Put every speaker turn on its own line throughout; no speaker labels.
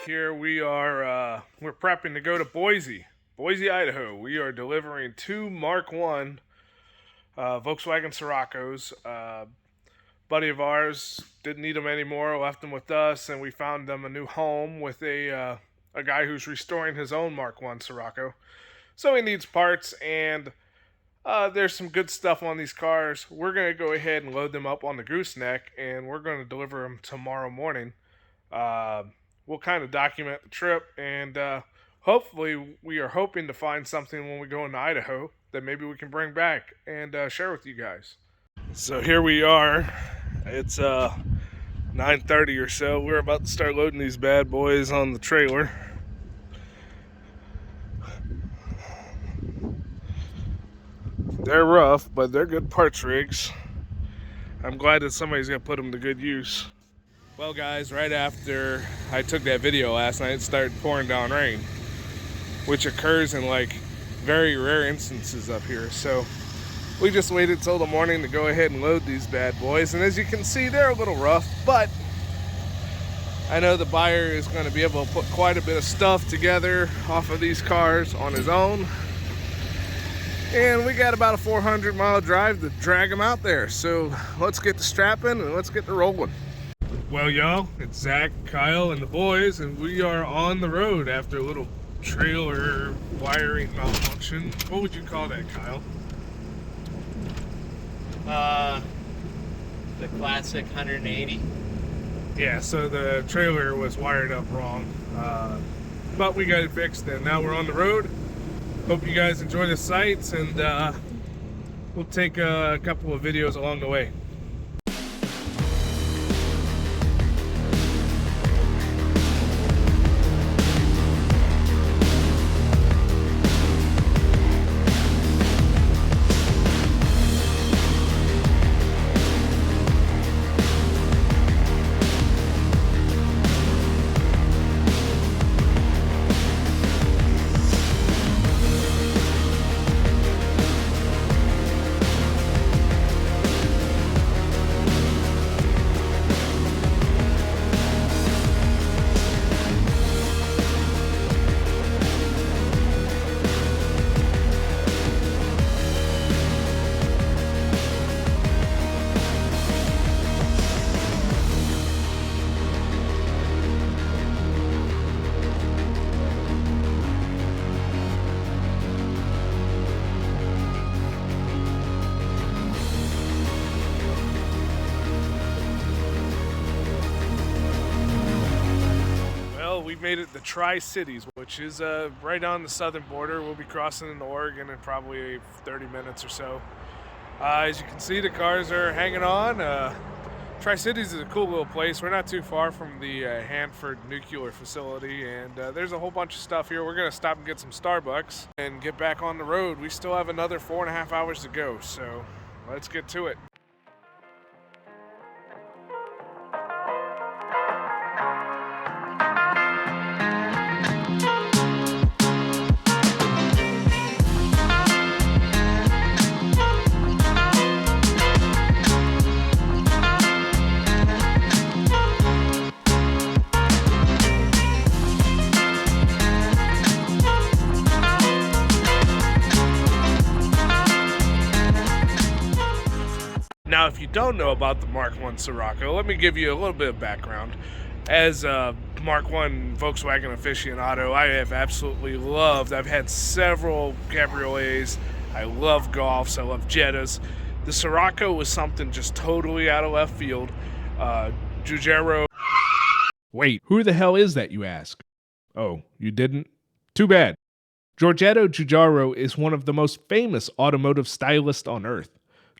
Here we are, we're prepping to go to Boise, Idaho. We are delivering two Mark 1 Volkswagen Sciroccos. Buddy of ours didn't need them anymore, left them with us, and we found them a new home with a guy who's restoring his own Mark 1 Scirocco. So he needs parts, and there's some good stuff on these cars. We're going to go ahead and load them up on the gooseneck, and we're going to deliver them tomorrow morning. We'll kind of document the trip, and hopefully we are hoping to find something when we go into Idaho that maybe we can bring back and share with you guys. So here we are. It's 9:30 or so. We're about to start loading these bad boys on the trailer. They're rough, but they're good parts rigs. I'm glad that somebody's gonna put them to good use. Well guys, right after I took that video last night, it started pouring down rain, which occurs in like very rare instances up here. So we just waited till the morning to go ahead and load these bad boys. And as you can see, they're a little rough, but I know the buyer is going to be able to put quite a bit of stuff together off of these cars on his own. And we got about a 400-mile drive to drag them out there. So let's get the strapping and let's get the rolling. Well, y'all, it's Zack, Kyle, and the boys, and we are on the road after a little trailer wiring malfunction. What would you call that, Kyle?
The classic 180.
Yeah, so the trailer was wired up wrong, but we got it fixed, and now we're on the road. Hope you guys enjoy the sights, and we'll take a couple of videos along the way. We made it to TriCities, which is right on the southern border. We'll be crossing into Oregon in probably 30 minutes or so. As you can see, the cars are hanging on. TriCities is a cool little place. We're not too far from the Hanford nuclear facility, and there's a whole bunch of stuff here. We're gonna stop and get some Starbucks and get back on the road. We still have another 4.5 hours to go, so let's get to it. Now, if you don't know about the Mark 1 Scirocco, let me give you a little bit of background. As a Mark 1 Volkswagen aficionado, I have absolutely loved, I've had several cabriolets, I love Golfs, I love Jettas. The Scirocco was something just totally out of left field. Giugiaro.
Wait, who the hell is that, you ask? Oh, you didn't? Too bad. Giorgetto Giugiaro is one of the most famous automotive stylists on earth.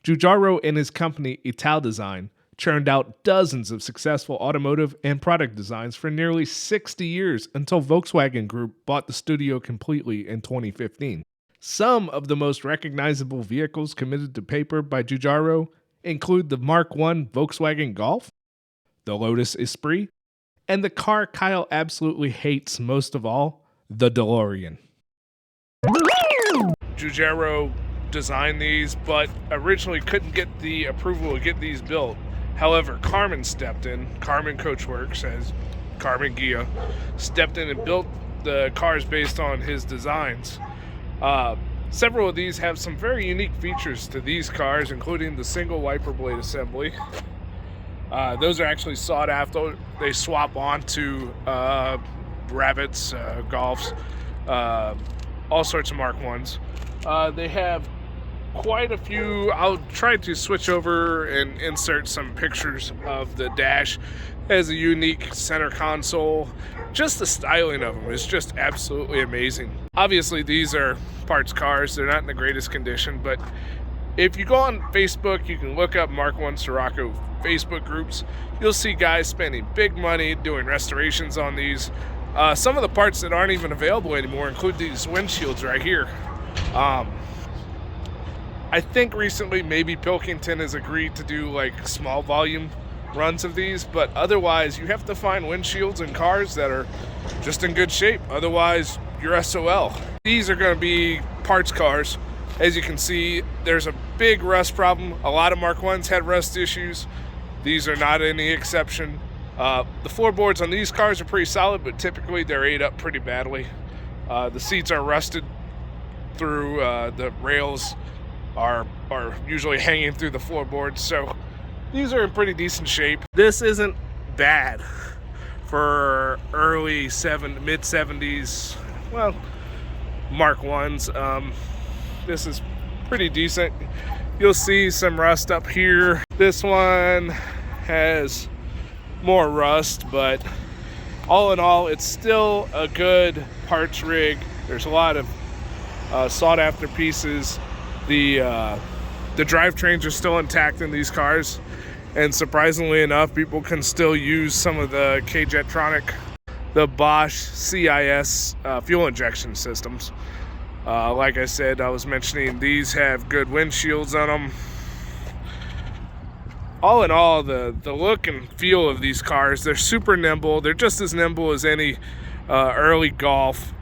Giugiaro and his company Italdesign churned out dozens of successful automotive and product designs for nearly 60 years until Volkswagen Group bought the studio completely in 2015. Some of the most recognizable vehicles committed to paper by Giugiaro include the Mark 1 Volkswagen Golf, the Lotus Esprit, and the car Kyle absolutely hates most of all, the DeLorean.
Giugiaro designed these, but originally couldn't get the approval to get these built. However, Carmen stepped in, Carmen Coachworks, as Carmen Gia, stepped in and built the cars based on his designs. Several of these have some very unique features to these cars, including the single wiper blade assembly. Those are actually sought after. They swap onto Rabbits, Golfs, all sorts of Mark 1s. They have quite a few. I'll try to switch over and insert some pictures of the dash. It has a unique center console. Just the styling of them is just absolutely amazing. Obviously, these are parts cars. They're not in the greatest condition, but if you go on Facebook, you can look up Mark 1 Scirocco Facebook groups. You'll see guys spending big money doing restorations on these. Some of the parts that aren't even available anymore include these windshields right here. I think recently maybe Pilkington has agreed to do like small volume runs of these, but otherwise you have to find windshields in cars that are just in good shape. Otherwise, you're SOL. These are going to be parts cars. As you can see, there's a big rust problem. A lot of Mark 1s had rust issues. These are not any exception. The floorboards on these cars are pretty solid, but typically they're ate up pretty badly. The seats are rusted through. The rails are usually hanging through the floorboards, so these are in pretty decent shape. This isn't bad for early mid 70s, well, Mark 1s. This is pretty decent. You'll see some rust up here. This one has more rust, but all in all, it's still a good parts rig. There's a lot of sought after pieces. The drivetrains are still intact in these cars, and surprisingly enough, people can still use some of the K-Jetronic, the Bosch CIS fuel injection systems. Like I said, I was mentioning, these have good windshields on them. All in all, the look and feel of these cars, they're super nimble. They're just as nimble as any early Golf.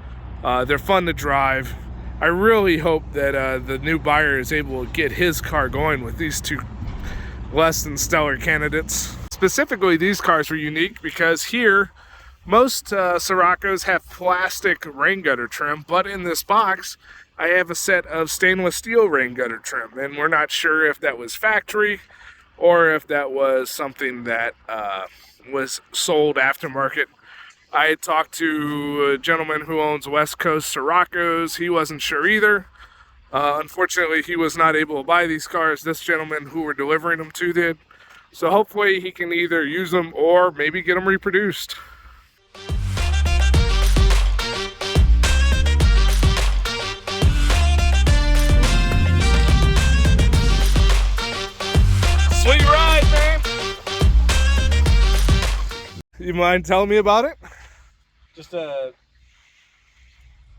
They're fun to drive. I really hope that the new buyer is able to get his car going with these two less than stellar candidates. Specifically, these cars were unique because here, most Sciroccos have plastic rain gutter trim, but in this box, I have a set of stainless steel rain gutter trim, and we're not sure if that was factory or if that was something that was sold aftermarket. I had talked to a gentleman who owns West Coast Siroccos. He wasn't sure either. Unfortunately, he was not able to buy these cars. This gentleman who we're delivering them to did. So hopefully he can either use them or maybe get them reproduced. Sweet ride, man. You mind telling me about it?
Just a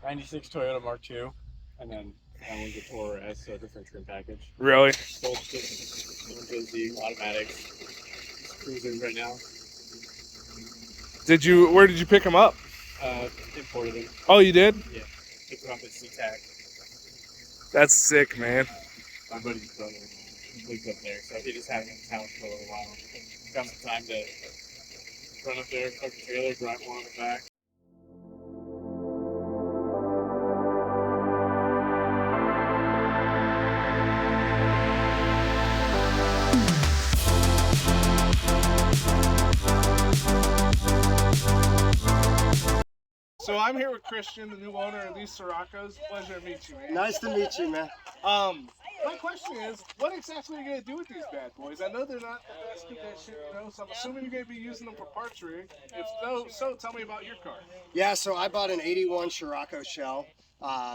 96 Toyota Mark II, and then one Gator S, a different trim package.
Really?
Both just the automatics. Just cruising right now.
Where did you pick them up?
Imported them.
Oh, you did?
Yeah. Picked them up at SeaTac.
That's sick, man.
My buddy's brother lives up there, so he just had them in town for a little while. Got some time to run up there, park the trailer, drive one on the back.
So I'm here with Christian, the new owner of these Siroccos. Pleasure to meet you, man.
Nice to meet you, man.
My question is, what exactly are you going to do with these bad boys? I know they're not the best condition, so I'm assuming you're going to be using them for parts rig. If so, tell me about your car.
Yeah, so I bought an 81 Scirocco shell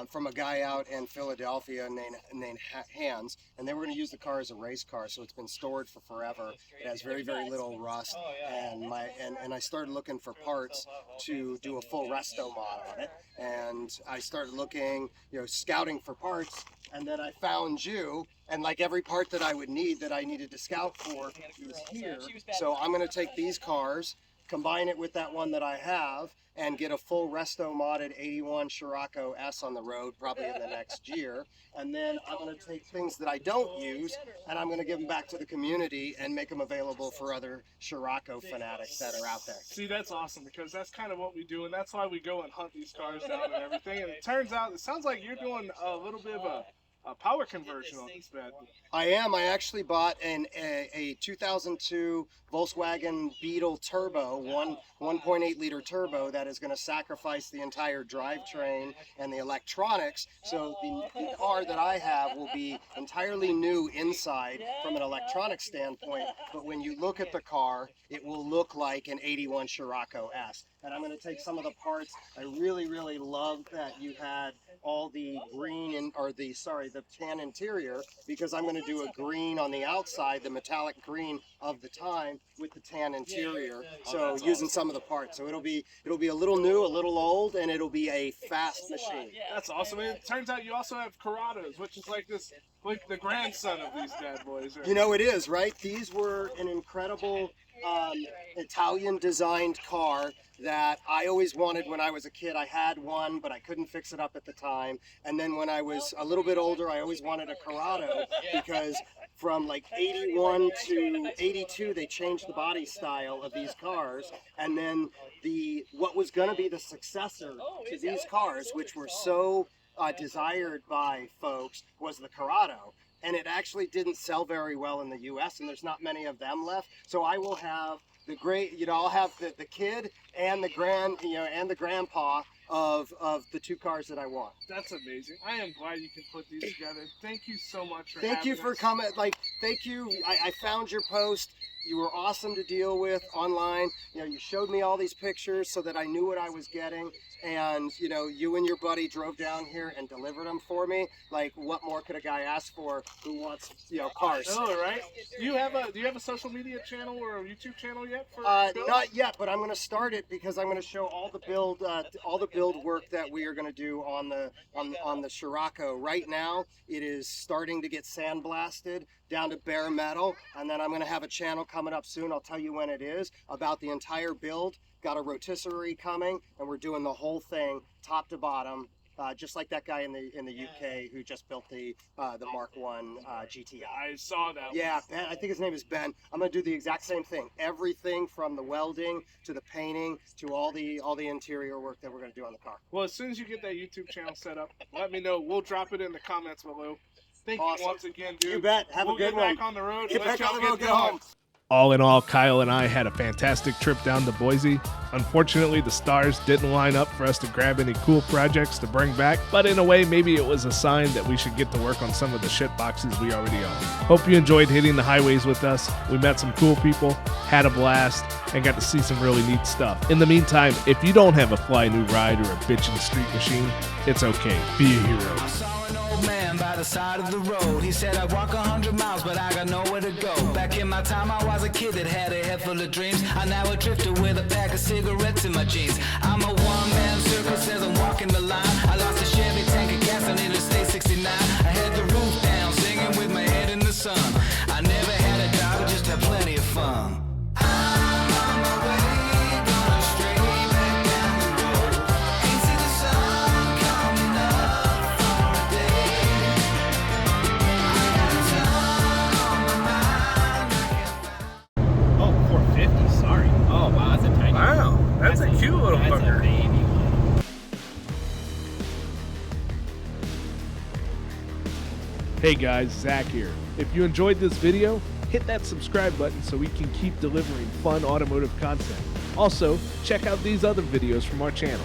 from a guy out in Philadelphia named Hans, and they were going to use the car as a race car, so it's been stored for forever. It has very, very little rust, and I started looking for parts to do a full resto mod on it, and I started looking, scouting for parts, and then I found you, and like every part that I would need that I needed to scout for was here. So I'm going to take these cars combine it with that one that I have, and get a full resto modded 81 Scirocco S on the road probably in the next year. And then I'm going to take things that I don't use and I'm going to give them back to the community and make them available for other Scirocco fanatics that are out there.
See, that's awesome, because that's kind of what we do, and that's why we go and hunt these cars down and everything. And it turns out, it sounds like you're doing a little bit of a power conversion on this bad boy.
I am. I actually bought a 2002 Volkswagen Beetle Turbo, 1.8 liter turbo, that is going to sacrifice the entire drivetrain and the electronics. So the car that I have will be entirely new inside from an electronic standpoint. But when you look at the car, it will look like an 81 Scirocco S. And I'm going to take some of the parts. I really, really love that you had all the green the tan interior, because I'm going to do a green on the outside, the metallic green of the time with the tan interior. So using some of the parts. So it'll be a little new, a little old, and it'll be a fast machine.
That's awesome. And it turns out you also have Corrados, which is like the grandson of these bad boys. Right?
You know, it is, right? These were an incredible Italian designed car that I always wanted when I was a kid. I had one, but I couldn't fix it up at the time. And then when I was a little bit older, I always wanted a Corrado, because from like 81 to 82, they changed the body style of these cars. And then what was going to be the successor to these cars, which were so desired by folks, was the Corrado. And it actually didn't sell very well in the US, and there's not many of them left. So I will have the great, I'll have the kid and the and the grandpa of the two cars that I want.
That's amazing. I am glad you can put these together. Thank you so much for
Thank you for coming. Thank you. I found your post. You were awesome to deal with online. You showed me all these pictures so that I knew what I was getting. And, you and your buddy drove down here and delivered them for me. Like, what more could a guy ask for who wants, cars?
Oh, right. Do you have a social media channel or a YouTube channel yet?
Not yet, but I'm going to start it, because I'm going to show all the build work that we are going to do on the Scirocco. Right now, it is starting to get sandblasted down to bare metal, and then I'm going to have a channel coming up soon. I'll tell you when it is, about the entire build. Got a rotisserie coming, and we're doing the whole thing top to bottom, just like that guy in the UK who just built the Mark 1 GTI.
I saw that.
Yeah, Ben, I think his name is Ben. I'm gonna do the exact same thing. Everything from the welding to the painting to all the interior work that we're gonna do on the car.
Well, as soon as you get that YouTube channel set up, let me know. We'll drop it in the comments below. Thank you once again, dude.
You bet. Have a good one.
We'll get back on the road.
Get back on the road. Get home.
All in all, Kyle and I had a fantastic trip down to Boise. Unfortunately, the stars didn't line up for us to grab any cool projects to bring back, but in a way, maybe it was a sign that we should get to work on some of the shit boxes we already own. Hope you enjoyed hitting the highways with us. We met some cool people, had a blast, and got to see some really neat stuff. In the meantime, if you don't have a fly new ride or a bitchin' street machine, it's okay. Be a hero.
Man by the side of the road, he said I'd walk 100 miles, but I got nowhere to go. Back in my time, I was a kid that had a head full of dreams. I'm now a drifter with a pack of cigarettes in my jeans. I'm a one-man circus as I'm walking the line. I lost a Chevy tank of gas on Interstate 69. I had the roof down, singing with my head in the sun. I never had a job, I just had plenty of fun. I'm on my way, going straight back down the road. Ain't see the sun coming up.
Oh, 450. Sorry. Oh wow, that's a tiny.
Wow, that's a cute little
that's
fucker.
A baby one.
Hey guys, Zach here. If you enjoyed this video, hit that subscribe button so we can keep delivering fun automotive content. Also, check out these other videos from our channel.